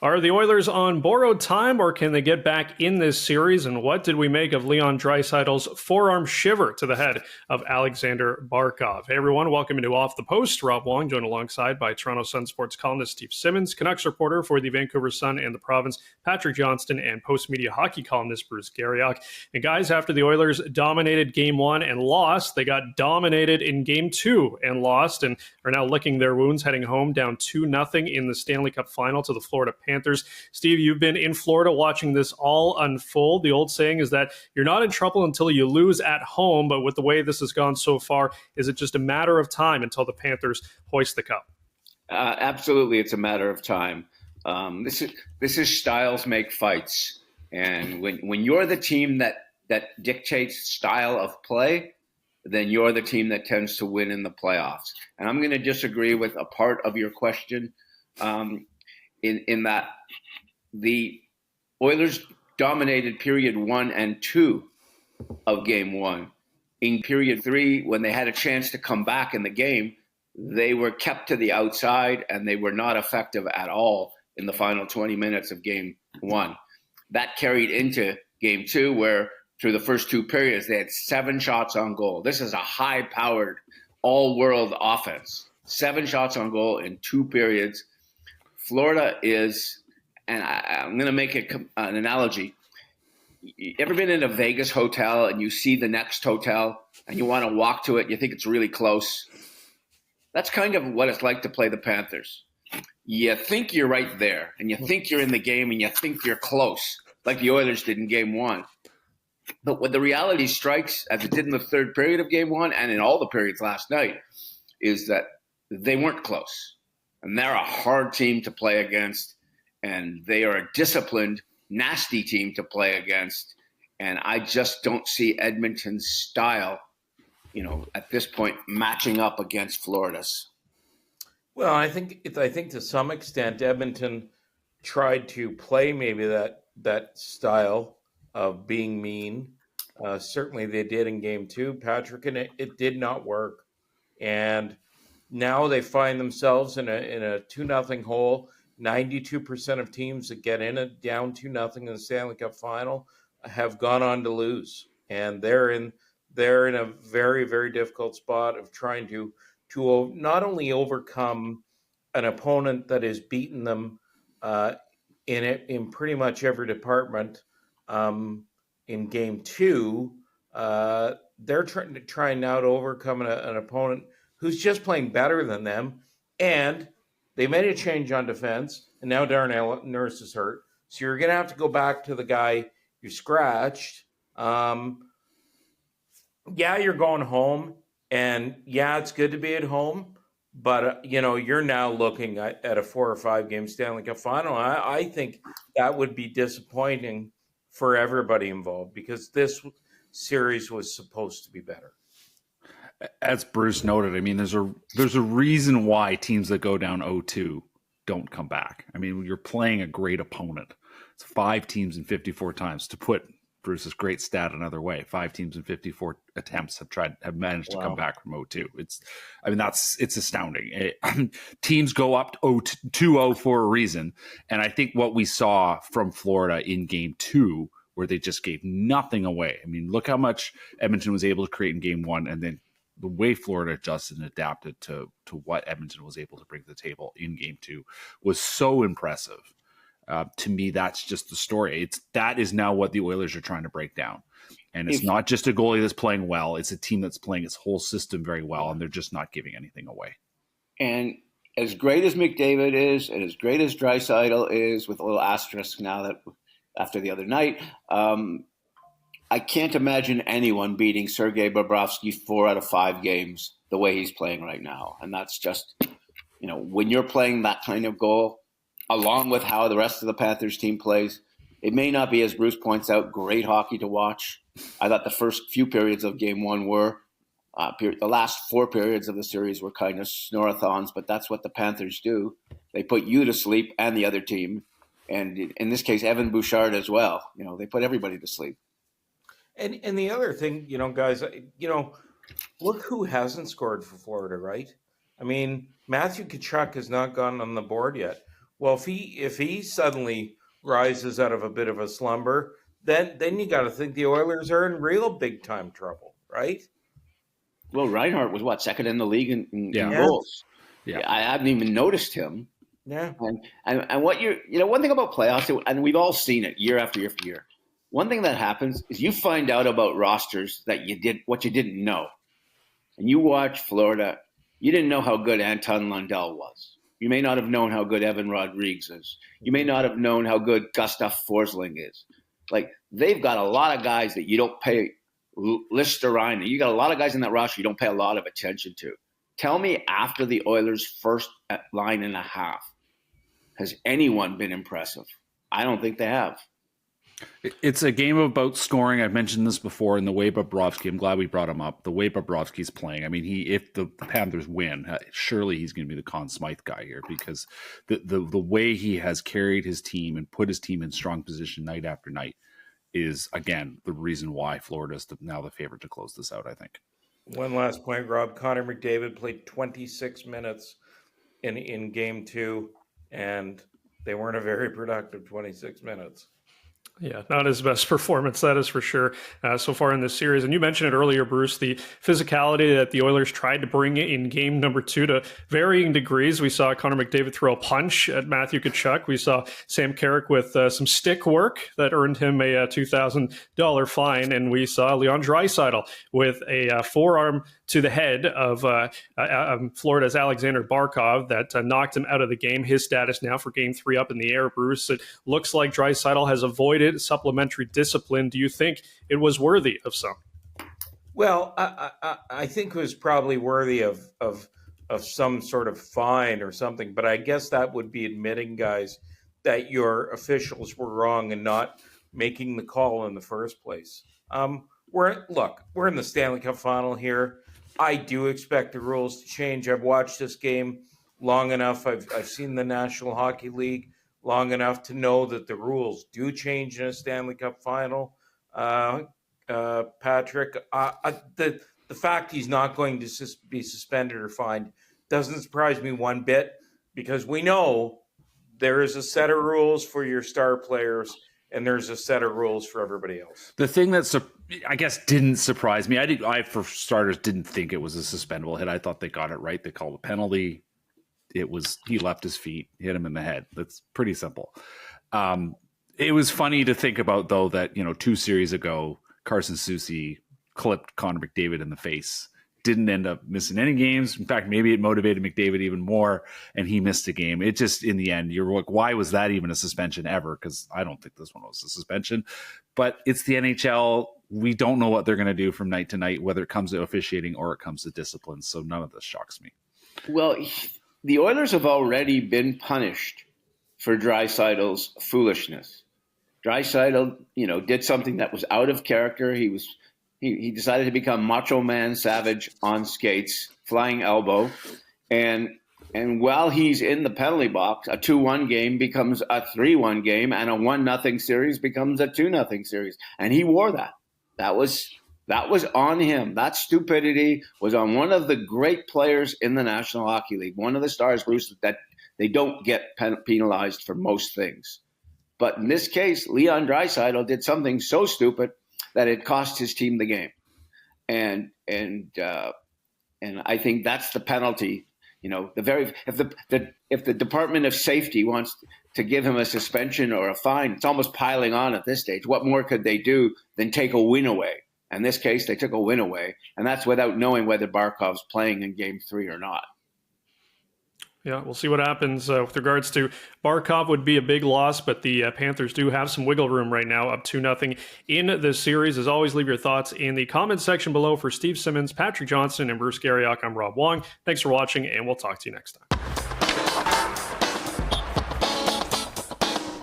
Are the Oilers on borrowed time, or can they get back in this series? And what did we make of Leon Draisaitl's forearm shiver to the head of Aleksander Barkov? Hey, everyone. Welcome into Off the Post. Rob Wong, joined alongside by Toronto Sun sports columnist Steve Simmons, Canucks reporter for the Vancouver Sun and the Province, Patrick Johnston, and Postmedia hockey columnist Bruce Garriock. And guys, after the Oilers dominated Game 1 and lost, they got dominated in Game 2 and lost, and are now licking their wounds, heading home down 2-0 in the Stanley Cup final to the Florida Panthers. Steve, you've been in Florida watching this all unfold. The old saying is that you're not in trouble until you lose at home, but with the way this has gone so far, is it just a matter of time until the Panthers hoist the cup? Absolutely, it's a matter of time. This is styles make fights, and when you're the team that dictates style of play, then you're the team that tends to win in the playoffs. And I'm going to disagree with a part of your question. In that the Oilers dominated period 1 and 2 of Game 1. In period 3, when they had a chance to come back in the game, they were kept to the outside and they were not effective at all in the final 20 minutes of Game 1. That carried into Game 2, where through the first 2 periods, they had 7 shots on goal. This is a high-powered, all-world offense. 7 shots on goal in 2 periods. Florida is, and I'm going to make an analogy. You ever been in a Vegas hotel and you see the next hotel and you want to walk to it, you think it's really close? That's kind of what it's like to play the Panthers. You think you're right there, and you think you're in the game, and you think you're close, like the Oilers did in Game 1. But when the reality strikes, as it did in the third period of Game 1 and in all the periods last night, is that they weren't close. And they're a hard team to play against, and they are a disciplined, nasty team to play against. And I just don't see Edmonton's style, at this point, matching up against Florida's. Well, I think to some extent Edmonton tried to play maybe that style of being mean. Certainly they did in Game 2, Patrick, and it did not work. And now they find themselves in a 2-0 hole. 92% of teams that get in it down 2-0 in the Stanley Cup final have gone on to lose, and they're in a very, very difficult spot of trying to not only overcome an opponent that has beaten them in pretty much every department. In Game 2, they're trying now to overcome an opponent who's just playing better than them, and they made a change on defense, and now Darnell Nurse is hurt. So you're going to have to go back to the guy you scratched. You're going home, and it's good to be at home, but you're now looking at a 4 or 5 game Stanley Cup final. I think that would be disappointing for everybody involved, because this series was supposed to be better. As Bruce noted, I mean, there's a reason why teams that go down 0-2 don't come back. I mean, you're playing a great opponent. It's 5 teams in 54 times. To put Bruce's great stat another way, 5 teams in 54 attempts have managed to come back from 0-2. It's astounding. Teams go up 2-0 for a reason. And I think what we saw from Florida in Game 2, where they just gave nothing away. I mean, look how much Edmonton was able to create in Game 1, and then the way Florida adjusted and adapted to what Edmonton was able to bring to the table in Game 2 was so impressive. To me, that's just the story. That is now what the Oilers are trying to break down. And it's not just a goalie that's playing well. It's a team that's playing its whole system very well, and they're just not giving anything away. And as great as McDavid is, and as great as Draisaitl is, with a little asterisk now that after the other night, I can't imagine anyone beating Sergei Bobrovsky 4 out of 5 games the way he's playing right now. And that's just, when you're playing that kind of goal, along with how the rest of the Panthers team plays, it may not be, as Bruce points out, great hockey to watch. I thought the first few periods of Game 1 were. The last 4 periods of the series were kind of snore-a-thons, but that's what the Panthers do. They put you to sleep and the other team. And in this case, Evan Bouchard as well. They put everybody to sleep. And the other thing, guys, look who hasn't scored for Florida, right? I mean, Matthew Tkachuk has not gone on the board yet. Well, if he suddenly rises out of a bit of a slumber, then you got to think the Oilers are in real big time trouble, right? Well, Reinhart was second in the league in Yeah. goals. Yeah. I hadn't even noticed him. Yeah. And what one thing about playoffs, and we've all seen it year after year after year. One thing that happens is you find out about rosters that you didn't know. And you watch Florida, you didn't know how good Anton Lundell was. You may not have known how good Evan Rodrigues is. You may not have known how good Gustav Forsling is. Like, they've got a lot of guys that you don't pay Listerine. You got a lot of guys in that roster you don't pay a lot of attention to. Tell me, after the Oilers' first line and a half, has anyone been impressive? I don't think they have. It's a game about scoring. I've mentioned this before in the way Bobrovsky. I'm glad we brought him up. The way Bobrovsky's playing. I mean, if the Panthers win, surely he's going to be the Conn Smythe guy here, because the way he has carried his team and put his team in strong position night after night is, again, the reason why Florida is now the favorite to close this out, I think. One last point, Rob. Connor McDavid played 26 minutes in game 2, and they weren't a very productive 26 minutes. Yeah, not his best performance, that is for sure, so far in this series. And you mentioned it earlier, Bruce, the physicality that the Oilers tried to bring in game number 2 to varying degrees. We saw Connor McDavid throw a punch at Matthew Tkachuk. We saw Sam Carrick with some stick work that earned him a $2,000 fine. And we saw Leon Draisaitl with a forearm to the head of Florida's Aleksander Barkov that knocked him out of the game. His status now for game 3 up in the air, Bruce. It looks like Draisaitl has avoided supplementary discipline. Do you think it was worthy of some? Well, I think it was probably worthy of some sort of fine or something, but I guess that would be admitting, guys, that your officials were wrong and not making the call in the first place. We're in the Stanley Cup final here. I do expect the rules to change. I've watched this game long enough. I've seen the National Hockey League long enough to know that the rules do change in a Stanley Cup final. Patrick, the fact he's not going to be suspended or fined doesn't surprise me one bit, because we know there is a set of rules for your star players and there's a set of rules for everybody else. The thing that I guess didn't surprise me, I for starters didn't think it was a suspendable hit. I thought they got it right. They called a penalty. He left his feet, hit him in the head. That's pretty simple. It was funny to think about, though, that 2 series ago, Carson Soucy clipped Connor McDavid in the face. Didn't end up missing any games. In fact, maybe it motivated McDavid even more, and he missed a game. It just, in the end, you're like, why was that even a suspension ever? Because I don't think this one was a suspension. But it's the NHL. We don't know what they're going to do from night to night, whether it comes to officiating or it comes to discipline. So none of this shocks me. Well, the Oilers have already been punished for Draisaitl's foolishness. Draisaitl, did something that was out of character. He decided to become Macho Man Savage on skates, flying elbow, and while he's in the penalty box, a 2-1 game becomes a 3-1 game, and a 1-0 series becomes a 2-0 series, and he wore that. That was on him. That stupidity was on one of the great players in the National Hockey League, one of the stars, Bruce, that they don't get penalized for most things. But in this case, Leon Draisaitl did something so stupid that it cost his team the game. And I think that's the penalty. If the Department of Safety wants to give him a suspension or a fine, it's almost piling on at this stage. What more could they do than take a win away? In this case, they took a win away, and that's without knowing whether Barkov's playing in Game 3 or not. Yeah, we'll see what happens with regards to Barkov. Would be a big loss, but the Panthers do have some wiggle room right now, up 2-0 in this series. As always, leave your thoughts in the comments section below. For Steve Simmons, Patrick Johnston, and Bruce Garriock, I'm Rob Wong. Thanks for watching, and we'll talk to you next time.